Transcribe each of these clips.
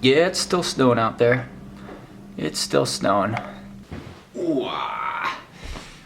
Yeah, it's still snowing out there. It's still snowing. Hi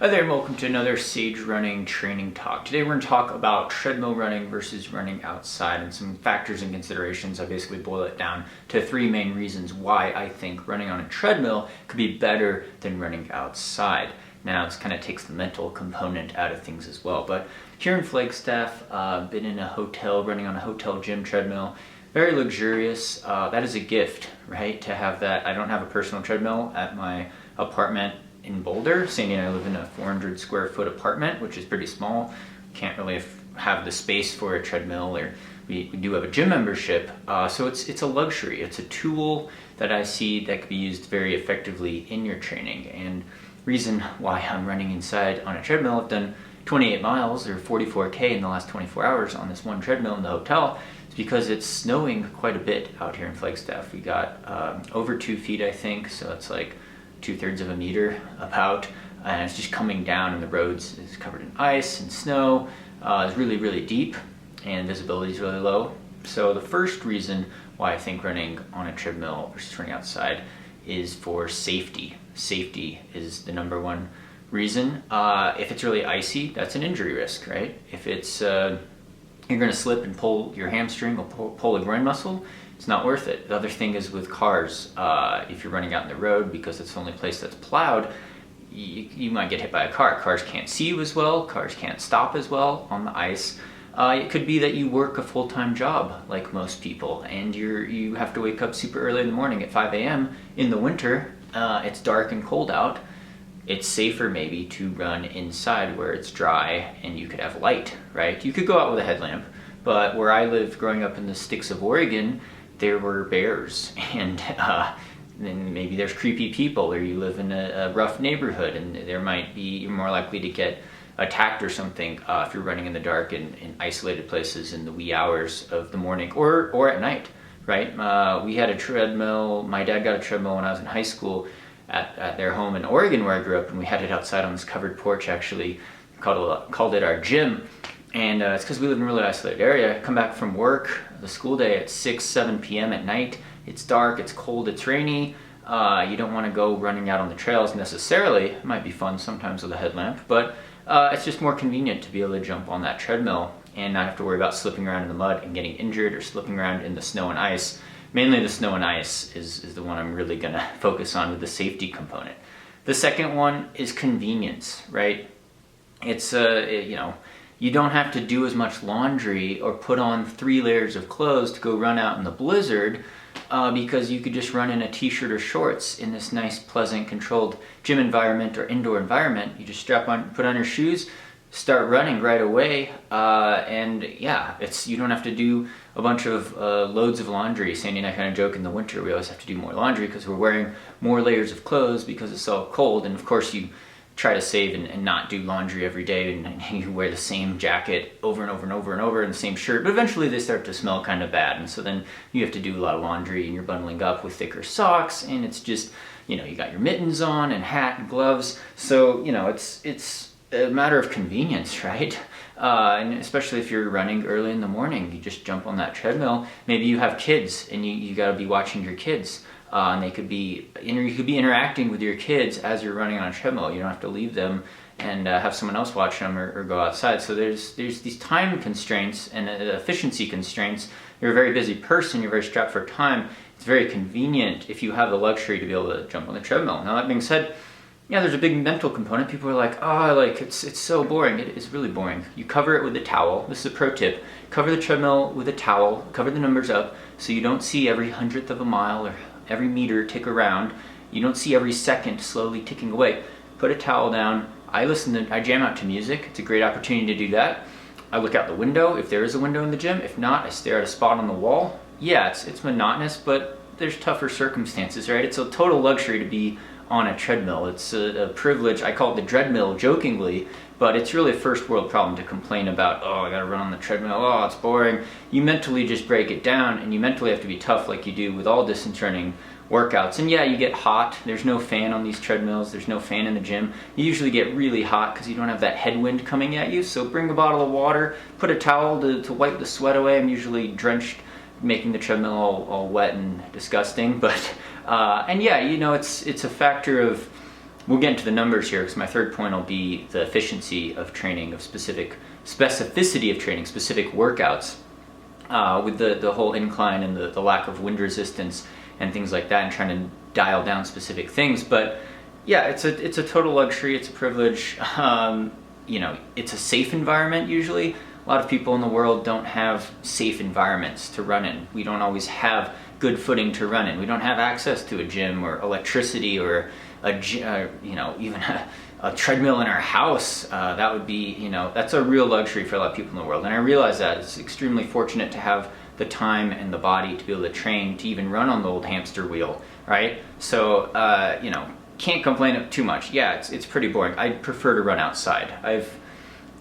there and welcome to another Sage Running Training Talk. Today we're going to talk about treadmill running versus running outside and some factors and considerations. I basically boil it down to three main reasons why I think running on a treadmill could be better than running outside. Now this kind of takes the mental component out of things as well. But here in Flagstaff, been in a hotel, running on a hotel gym treadmill. Very luxurious. That is a gift, right? To have that. I don't have a personal treadmill at my apartment in Boulder. Sandy and I live in a 400 square foot apartment, which is pretty small. Can't really have the space for a treadmill, or we do have a gym membership. So it's a luxury. It's a tool that I see that could be used very effectively in your training. And reason why I'm running inside on a treadmill, I've done 28 miles or 44K in the last 24 hours on this one treadmill in the hotel, is because it's snowing quite a bit out here in Flagstaff. We got over 2 feet, I think, so it's like 2/3 of a meter about, and it's just coming down, and the roads is covered in ice and snow. It's really, really deep, and visibility is really low. So the first reason why I think running on a treadmill versus running outside is for safety. Safety is the number one reason. If it's really icy, that's an injury risk, right? If it's you're going to slip and pull your hamstring or pull a groin muscle, it's not worth it. The other thing is with cars. If you're running out in the road because it's the only place that's plowed, you might get hit by a car. Cars can't see you as well. Cars can't stop as well on the ice. It could be that you work a full-time job like most people, and you have to wake up super early in the morning at 5 a.m. in the winter. It's dark and cold out. It's safer maybe to run inside where it's dry and you could have light, right? You could go out with a headlamp, but where I lived growing up in the sticks of Oregon, there were bears, and then maybe there's creepy people, or you live in a rough neighborhood, and there might be, you're more likely to get attacked or something if you're running in the dark in isolated places in the wee hours of the morning or at night, right? We had a treadmill. My dad got a treadmill when I was in high school at their home in Oregon where I grew up, and we had it outside on this covered porch, actually called it our gym. And it's because we live in a really isolated area. I come back from work, the school day, at 6, 7 p.m. at night. It's dark, it's cold, it's rainy. You don't want to go running out on the trails necessarily. It might be fun sometimes with a headlamp, but it's just more convenient to be able to jump on that treadmill and not have to worry about slipping around in the mud and getting injured, or slipping around in the snow and ice. Mainly the snow and ice is the one I'm really going to focus on with the safety component. The second one is convenience, right? It's, you don't have to do as much laundry or put on 3 layers of clothes to go run out in the blizzard, because you could just run in a t-shirt or shorts in this nice, pleasant, controlled gym environment or indoor environment. You just put on your shoes, start running right away, and yeah, you don't have to do a bunch of loads of laundry. Sandy and I kind of joke, in the winter we always have to do more laundry because we're wearing more layers of clothes because it's so cold, and of course you try to save and not do laundry every day, and you wear the same jacket over and over and over and over, and the same shirt, but eventually they start to smell kind of bad, and so then you have to do a lot of laundry, and you're bundling up with thicker socks, and it's just, you got your mittens on and hat and gloves, so it's a matter of convenience, right? And especially if you're running early in the morning, you just jump on that treadmill. Maybe you have kids and you got to be watching your kids, and you could be interacting with your kids as you're running on a treadmill. You don't have to leave them and have someone else watch them or go outside. So there's these time constraints and efficiency constraints. You're a very busy person. You're very strapped for time. It's very convenient if you have the luxury to be able to jump on the treadmill. Now that being said, yeah, there's a big mental component. People are like, it's so boring. It is really boring. You cover it with a towel. This is a pro tip. Cover the treadmill with a towel. Cover the numbers up so you don't see every 100th of a mile or every meter tick around. You don't see every second slowly ticking away. Put a towel down. I jam out to music. It's a great opportunity to do that. I look out the window if there is a window in the gym. If not, I stare at a spot on the wall. Yeah, it's monotonous, but there's tougher circumstances, right? It's a total luxury to be on a treadmill. It's a privilege. I call it the treadmill jokingly, but it's really a first world problem to complain about. Oh, I gotta run on the treadmill. Oh, it's boring. You mentally just break it down, and you mentally have to be tough like you do with all distance running workouts. And yeah, you get hot. There's no fan on these treadmills. There's no fan in the gym. You usually get really hot because you don't have that headwind coming at you. So bring a bottle of water, put a towel to wipe the sweat away. I'm usually drenched making the treadmill all wet and disgusting. But and yeah, you know, it's a factor of, we'll get into the numbers here because my third point will be the efficiency of training, of specificity of training, specific workouts, with the whole incline and the lack of wind resistance and things like that, and trying to dial down specific things. But yeah, it's a total luxury, it's a privilege. You know, it's a safe environment usually. A lot of people in the world don't have safe environments to run in. We don't always have good footing to run in. We don't have access to a gym or electricity or you know, even a treadmill in our house. That would be, you know, that's a real luxury for a lot of people in the world. And I realize that it's extremely fortunate to have the time and the body to be able to train, to even run on the old hamster wheel, right? So, you know, can't complain too much. Yeah, it's pretty boring. I prefer to run outside.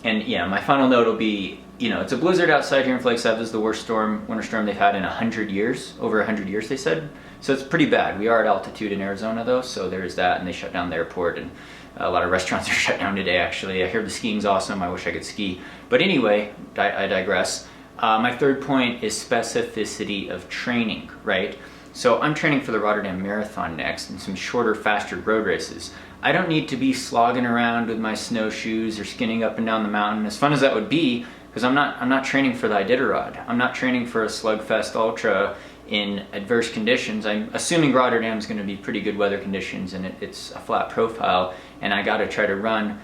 And yeah, my final note will be, you know, it's a blizzard outside here in Flagstaff. This is the worst winter storm they've had in 100 years, over 100 years they said. So it's pretty bad. We are at altitude in Arizona though, so there's that, and they shut down the airport, and a lot of restaurants are shut down today actually. I hear the skiing's awesome, I wish I could ski. But anyway, I digress. My third point is specificity of training, right? So I'm training for the Rotterdam Marathon next and some shorter, faster road races. I don't need to be slogging around with my snowshoes or skinning up and down the mountain, as fun as that would be, because I'm not training for the Iditarod. I'm not training for a slugfest ultra in adverse conditions. I'm assuming Rotterdam's going to be pretty good weather conditions, and it's a flat profile, and I got to try to run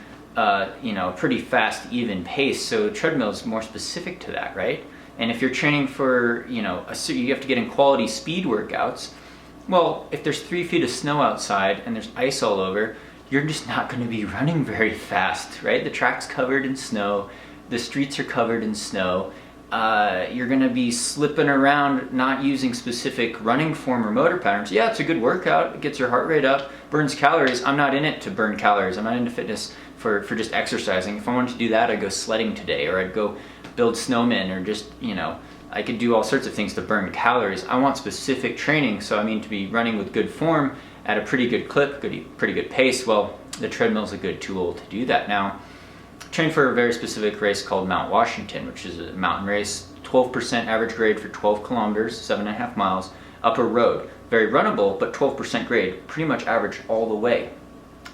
you know, a pretty fast, even pace. So treadmill is more specific to that, right? And if you're training for, you know, you have to get in quality speed workouts. Well, if there's 3 feet of snow outside and there's ice all over, you're just not going to be running very fast, right? The track's covered in snow, the streets are covered in snow. You're going to be slipping around, not using specific running form or motor patterns. Yeah, it's a good workout. It gets your heart rate up, burns calories. I'm not in it to burn calories. I'm not into fitness for just exercising. If I wanted to do that, I'd go sledding today, or I'd go build snowmen, or just, you know, I could do all sorts of things to burn calories. I want specific training, so I mean to be running with good form at a pretty good clip, pretty good pace. Well, the treadmill is a good tool to do that. Now, I train for a very specific race called Mount Washington, which is a mountain race, 12% average grade for 12 kilometers, 7.5 miles, up a road. Very runnable, but 12% grade, pretty much average all the way.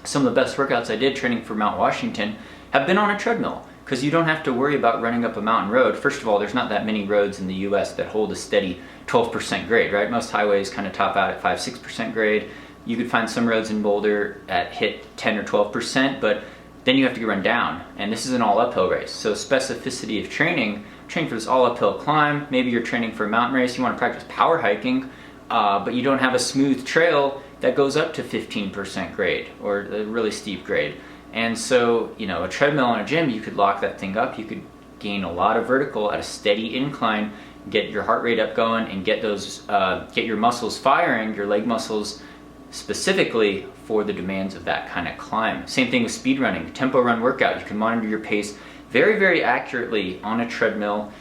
Some of the best workouts I did training for Mount Washington have been on a treadmill, because you don't have to worry about running up a mountain road. First of all, there's not that many roads in the US that hold a steady 12% grade, right? Most highways kind of top out at 5-6% grade. You could find some roads in Boulder that hit 10 or 12%, but then you have to run down, and this is an all uphill race. So specificity of training for this all uphill climb. Maybe you're training for a mountain race, you want to practice power hiking, but you don't have a smooth trail that goes up to 15% grade or a really steep grade. And so, you know, a treadmill in a gym, you could lock that thing up, you could gain a lot of vertical at a steady incline, get your heart rate up going, and get your muscles firing, your leg muscles specifically for the demands of that kind of climb. Same thing with speed running, tempo run workout. You can monitor your pace very, very accurately on a treadmill.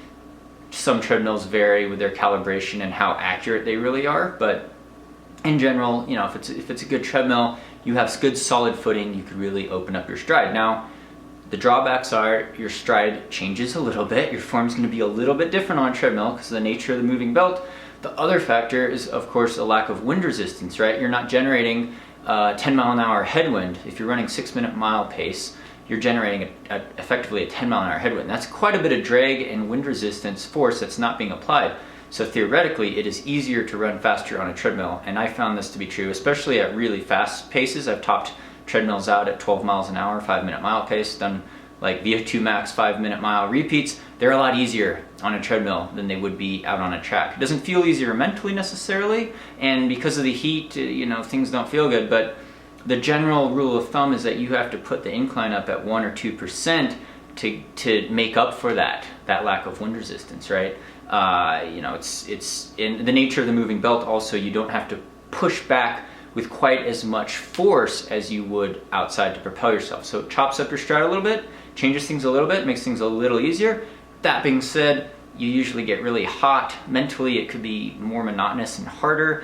Some treadmills vary with their calibration and how accurate they really are, but in general, you know, if it's a good treadmill, you have good solid footing, you could really open up your stride. Now, the drawbacks are your stride changes a little bit. Your form's going to be a little bit different on a treadmill because of the nature of the moving belt. The other factor is, of course, a lack of wind resistance, right? You're not generating 10 mile an hour headwind. If you're running 6-minute mile pace, you're generating effectively a 10 mile an hour headwind. That's quite a bit of drag and wind resistance force that's not being applied. So theoretically, it is easier to run faster on a treadmill, and I found this to be true, especially at really fast paces. I've topped treadmills out at 12 miles an hour, 5-minute mile pace, done like VO2 max 5-minute mile repeats. They're a lot easier on a treadmill than they would be out on a track. It doesn't feel easier mentally necessarily, and because of the heat, you know, things don't feel good, but the general rule of thumb is that you have to put the incline up at 1 or 2% to make up for that lack of wind resistance, right? You know, it's in the nature of the moving belt also, you don't have to push back with quite as much force as you would outside to propel yourself. So it chops up your stride a little bit, changes things a little bit, makes things a little easier. That being said, you usually get really hot. Mentally, it could be more monotonous and harder.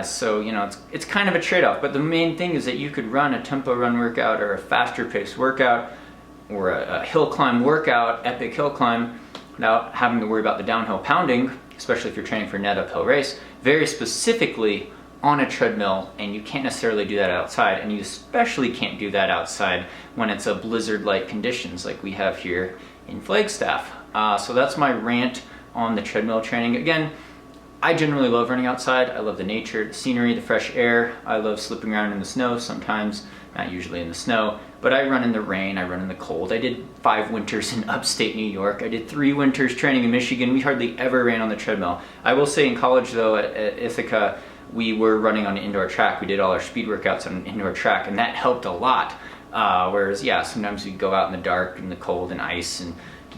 So, you know, it's kind of a trade-off, but the main thing is that you could run a tempo run workout or a faster paced workout or a hill climb workout, epic hill climb, without having to worry about the downhill pounding especially if you're training for a net uphill race, very specifically on a treadmill, and you can't necessarily do that outside, and you especially can't do that outside when it's a blizzard-like conditions like we have here in Flagstaff. So that's my rant on the treadmill training. Again, I generally love running outside. I love the nature, the scenery, the fresh air. I love slipping around in the snow sometimes, not usually in the snow, but I run in the rain, I run in the cold. I did 5 winters in upstate New York. I did 3 winters training in Michigan. We hardly ever ran on the treadmill. I will say in college though, at Ithaca, we were running on an indoor track. We did all our speed workouts on an indoor track, and that helped a lot. Whereas, yeah, sometimes we'd go out in the dark and the cold and ice and,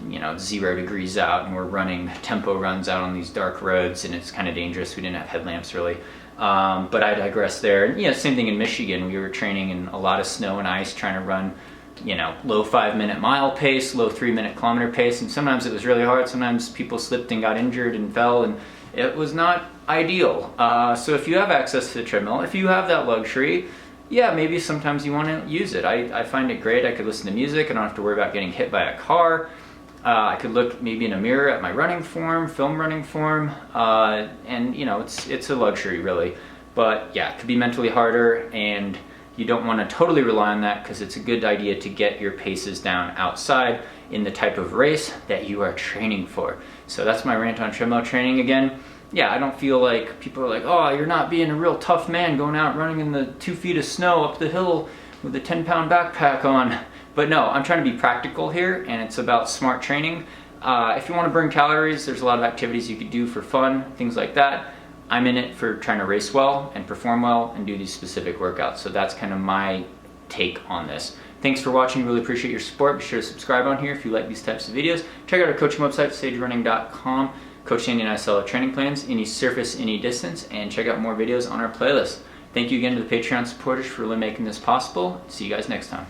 you know, 0 degrees out, and we're running tempo runs out on these dark roads, and it's kind of dangerous. We didn't have headlamps really. But I digress there. And yeah, same thing in Michigan. We were training in a lot of snow and ice, trying to run, you know, low 5-minute mile pace, low 3-minute kilometer pace, and sometimes it was really hard. Sometimes people slipped and got injured and fell, and it was not ideal. So if you have access to the treadmill, if you have that luxury, yeah, maybe sometimes you want to use it. I find it great. I could listen to music. I don't have to worry about getting hit by a car. I could look maybe in a mirror at my running form, film running form, and you know, it's a luxury really. But yeah, it could be mentally harder, and you don't want to totally rely on that, because it's a good idea to get your paces down outside in the type of race that you are training for. So that's my rant on treadmill training. Again, yeah, I don't feel like people are like, oh, you're not being a real tough man going out running in the 2 feet of snow up the hill with a 10-pound backpack on. But no, I'm trying to be practical here, and it's about smart training. If you want to burn calories, there's a lot of activities you could do for fun, things like that. I'm in it for trying to race well and perform well and do these specific workouts. So that's kind of my take on this. Thanks for watching. Really appreciate your support. Be sure to subscribe on here if you like these types of videos. Check out our coaching website, sagerunning.com. Coach Sandy and I sell our training plans, any surface, any distance, and check out more videos on our playlist. Thank you again to the Patreon supporters for really making this possible. See you guys next time.